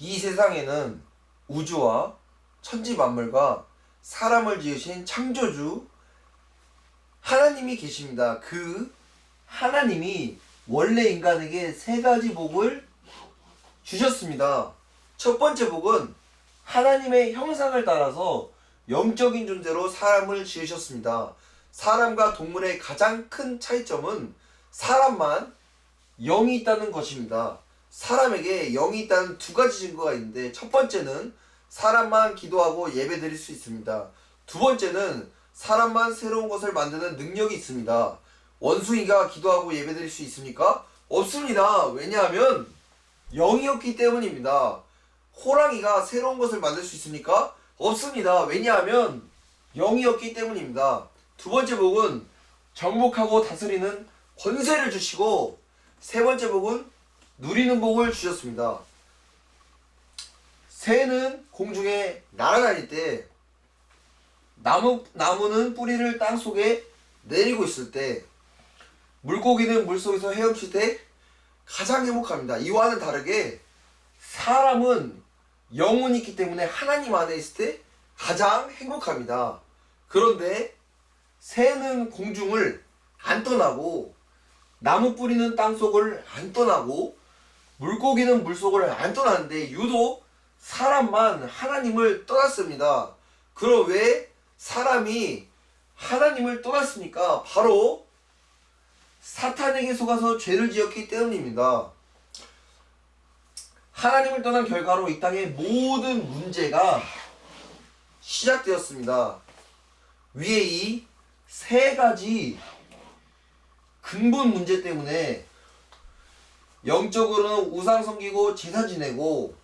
이 세상에는 우주와 천지 만물과 사람을 지으신 창조주 하나님이 계십니다. 그 하나님이 원래 인간에게 세 가지 복을 주셨습니다. 첫 번째 복은 하나님의 형상을 따라서 영적인 존재로 사람을 지으셨습니다. 사람과 동물의 가장 큰 차이점은 사람만 영이 있다는 것입니다. 사람에게 영이 있다는 두 가지 증거가 있는데, 첫 번째는 사람만 기도하고 예배 드릴 수 있습니다. 두 번째는 사람만 새로운 것을 만드는 능력이 있습니다. 원숭이가 기도하고 예배 드릴 수 있습니까? 없습니다. 왜냐하면 영이 없기 때문입니다. 호랑이가 새로운 것을 만들 수 있습니까? 없습니다. 왜냐하면 영이 없기 때문입니다. 두 번째 복은 정복하고 다스리는 권세를 주시고, 세 번째 복은 누리는 복을 주셨습니다. 새는 공중에 날아다닐 때, 나무는 뿌리를 땅속에 내리고 있을 때, 물고기는 물속에서 헤엄칠 때 가장 행복합니다. 이와는 다르게 사람은 영혼이 있기 때문에 하나님 안에 있을 때 가장 행복합니다. 그런데 새는 공중을 안 떠나고, 나무 뿌리는 땅속을 안 떠나고, 물고기는 물속을 안 떠나는데 유독 사람만 하나님을 떠났습니다. 그럼 왜 사람이 하나님을 떠났습니까? 바로 사탄에게 속아서 죄를 지었기 때문입니다. 하나님을 떠난 결과로 이 땅의 모든 문제가 시작되었습니다. 위에 이 세 가지 근본 문제 때문에 영적으로는 우상 섬기고 제사 지내고,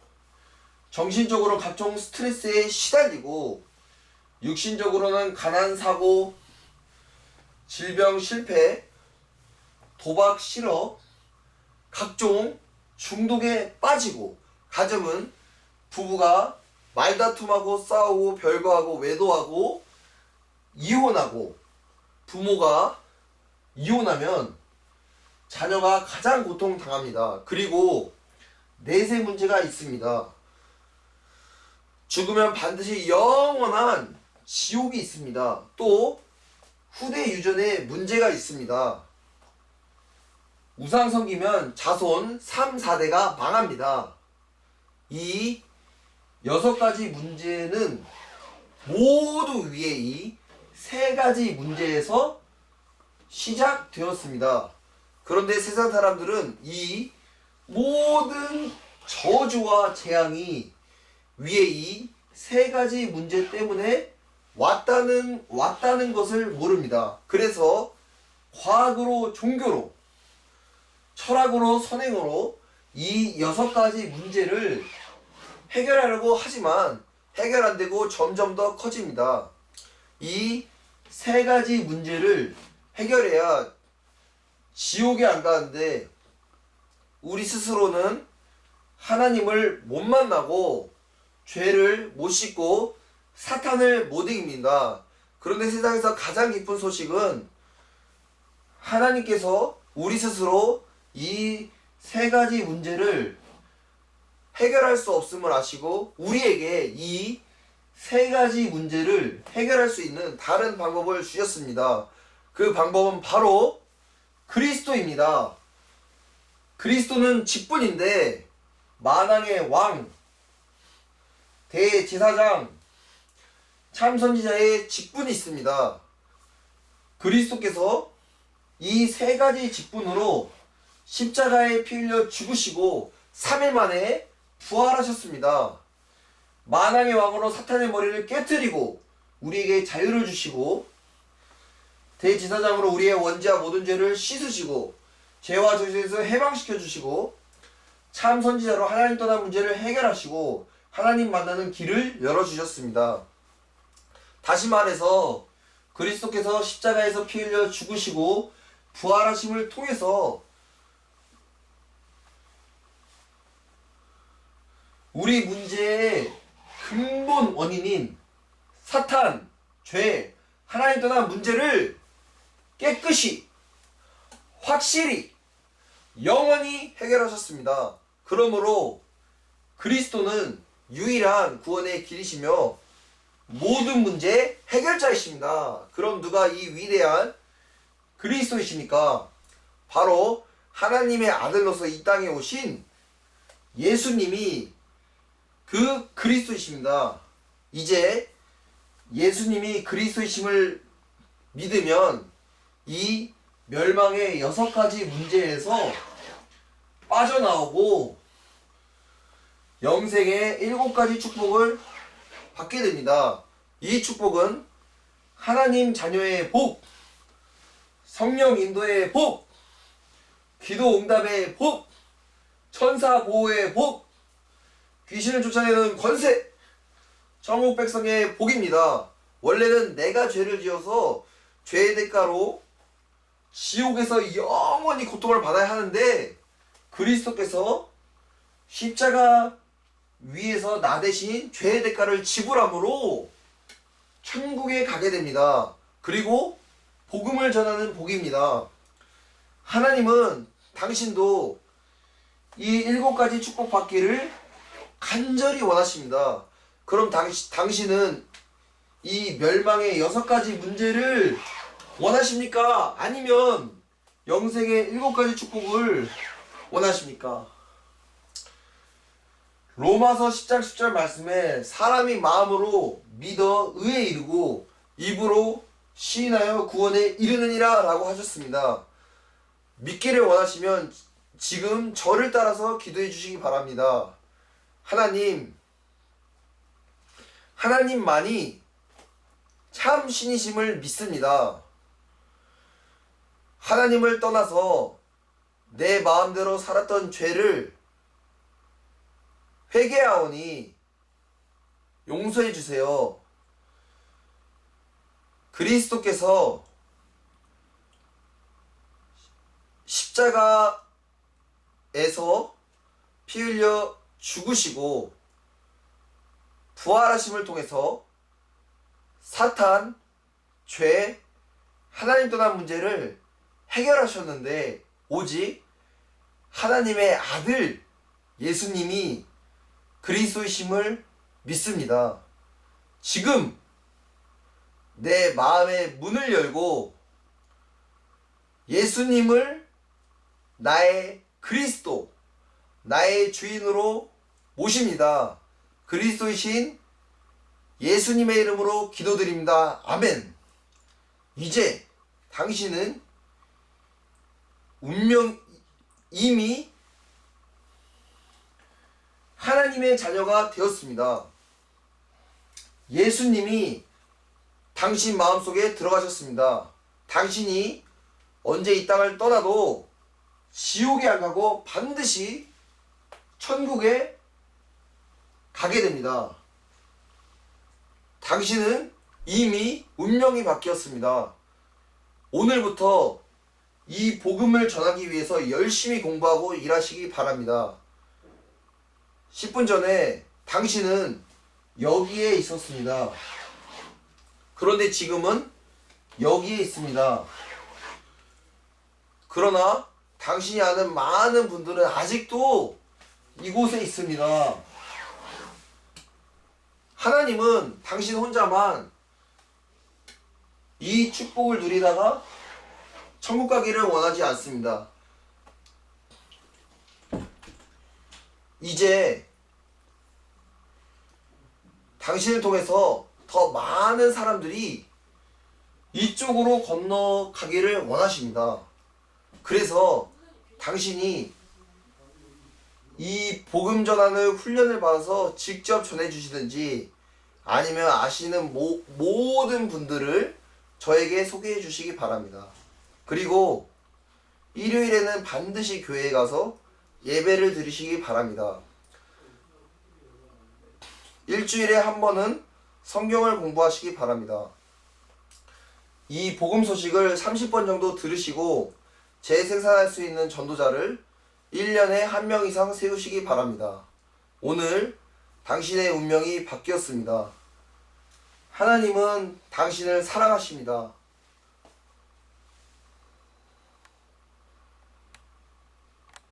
정신적으로는 각종 스트레스에 시달리고, 육신적으로는 가난, 사고, 질병, 실패, 도박, 실업, 각종 중독에 빠지고, 가정은 부부가 말다툼하고 싸우고 별거하고 외도하고 이혼하고, 부모가 이혼하면 자녀가 가장 고통당합니다. 그리고 내세 문제가 있습니다. 죽으면 반드시 영원한 지옥이 있습니다. 또 후대 유전에 문제가 있습니다. 우상 섬기면 자손 3, 4대가 망합니다. 이 6가지 문제는 모두 위에 이 3가지 문제에서 시작되었습니다. 그런데 세상 사람들은 이 모든 저주와 재앙이 위에 이 3가지 문제 때문에 왔다는 것을 모릅니다. 그래서 과학으로, 종교로, 철학으로, 선행으로 이 6가지 문제를 해결하려고 하지만 해결 안 되고 점점 더 커집니다. 이 3가지 문제를 해결해야 지옥에 안 가는데, 우리 스스로는 하나님을 못 만나고 죄를 못 씻고 사탄을 못 이깁니다. 그런데 세상에서 가장 기쁜 소식은 하나님께서 우리 스스로 이 3가지 문제를 해결할 수 없음을 아시고 우리에게 이 3가지 문제를 해결할 수 있는 다른 방법을 주셨습니다. 그 방법은 바로 그리스도입니다. 그리스도는 직분인데 만왕의 왕, 대제사장, 참선지자의 직분이 있습니다. 그리스도께서 이 3가지 직분으로 십자가에 피 흘려 죽으시고 3일 만에 부활하셨습니다. 만왕의 왕으로 사탄의 머리를 깨뜨리고 우리에게 자유를 주시고, 대제사장으로 우리의 원죄와 모든 죄를 씻으시고 죄와 저주에서 해방시켜 주시고, 참선지자로 하나님 떠난 문제를 해결하시고 하나님 만나는 길을 열어주셨습니다. 다시 말해서 그리스도께서 십자가에서 피 흘려 죽으시고 부활하심을 통해서 우리 문제의 근본 원인인 사탄, 죄, 하나님 떠난 문제를 깨끗이, 확실히, 영원히 해결하셨습니다. 그러므로 그리스도는 유일한 구원의 길이시며 모든 문제의 해결자이십니다. 그럼 누가 이 위대한 그리스도이십니까? 바로 하나님의 아들로서 이 땅에 오신 예수님이 그 그리스도이십니다. 이제 예수님이 그리스도이심을 믿으면 이 멸망의 6가지 문제에서 빠져나오고 영생의 7가지 축복을 받게 됩니다. 이 축복은 하나님 자녀의 복, 성령 인도의 복, 기도 응답의 복, 천사 보호의 복, 귀신을 쫓아내는 권세, 천국 백성의 복입니다. 원래는 내가 죄를 지어서 죄의 대가로 지옥에서 영원히 고통을 받아야 하는데 그리스도께서 십자가 위에서 나 대신 죄의 대가를 지불함으로 천국에 가게 됩니다. 그리고 복음을 전하는 복입니다. 하나님은 당신도 이 7가지 축복받기를 간절히 원하십니다. 그럼 당신은 이 멸망의 6가지 문제를 원하십니까? 아니면 영생의 7가지 축복을 원하십니까? 로마서 10장 10절 말씀에 사람이 마음으로 믿어 의에 이르고 입으로 시인하여 구원에 이르느니라 라고 하셨습니다. 믿기를 원하시면 지금 저를 따라서 기도해 주시기 바랍니다. 하나님만이 참 신이심을 믿습니다. 하나님을 떠나서 내 마음대로 살았던 죄를 회개하오니 용서해 주세요. 그리스도께서 십자가에서 피 흘려 죽으시고 부활하심을 통해서 사탄, 죄, 하나님 떠난 문제를 해결하셨는데 오직 하나님의 아들 예수님이 그리스도이심을 믿습니다. 지금 내 마음의 문을 열고 예수님을 나의 그리스도, 나의 주인으로 모십니다. 그리스도이신 예수님의 이름으로 기도드립니다. 아멘. 이제 당신은 이미 하나님의 자녀가 되었습니다. 예수님이 당신 마음속에 들어가셨습니다. 당신이 언제 이 땅을 떠나도 지옥에 안 가고 반드시 천국에 가게 됩니다. 당신은 이미 운명이 바뀌었습니다. 오늘부터 이 복음을 전하기 위해서 열심히 공부하고 일하시기 바랍니다. 10분 전에 당신은 여기에 있었습니다. 그런데 지금은 여기에 있습니다. 그러나 당신이 아는 많은 분들은 아직도 이곳에 있습니다. 하나님은 당신 혼자만 이 축복을 누리다가 천국 가기를 원하지 않습니다. 이제 당신을 통해서 더 많은 사람들이 이쪽으로 건너가기를 원하십니다. 그래서 당신이 이 복음 전하는 훈련을 받아서 직접 전해주시든지 아니면 아시는 모든 분들을 저에게 소개해 주시기 바랍니다. 그리고 일요일에는 반드시 교회에 가서 예배를 드리시기 바랍니다. 일주일에 한 번은 성경을 공부하시기 바랍니다. 이 복음 소식을 30번 정도 들으시고 재생산할 수 있는 전도자를 1년에 1명 이상 세우시기 바랍니다. 오늘 당신의 운명이 바뀌었습니다. 하나님은 당신을 사랑하십니다.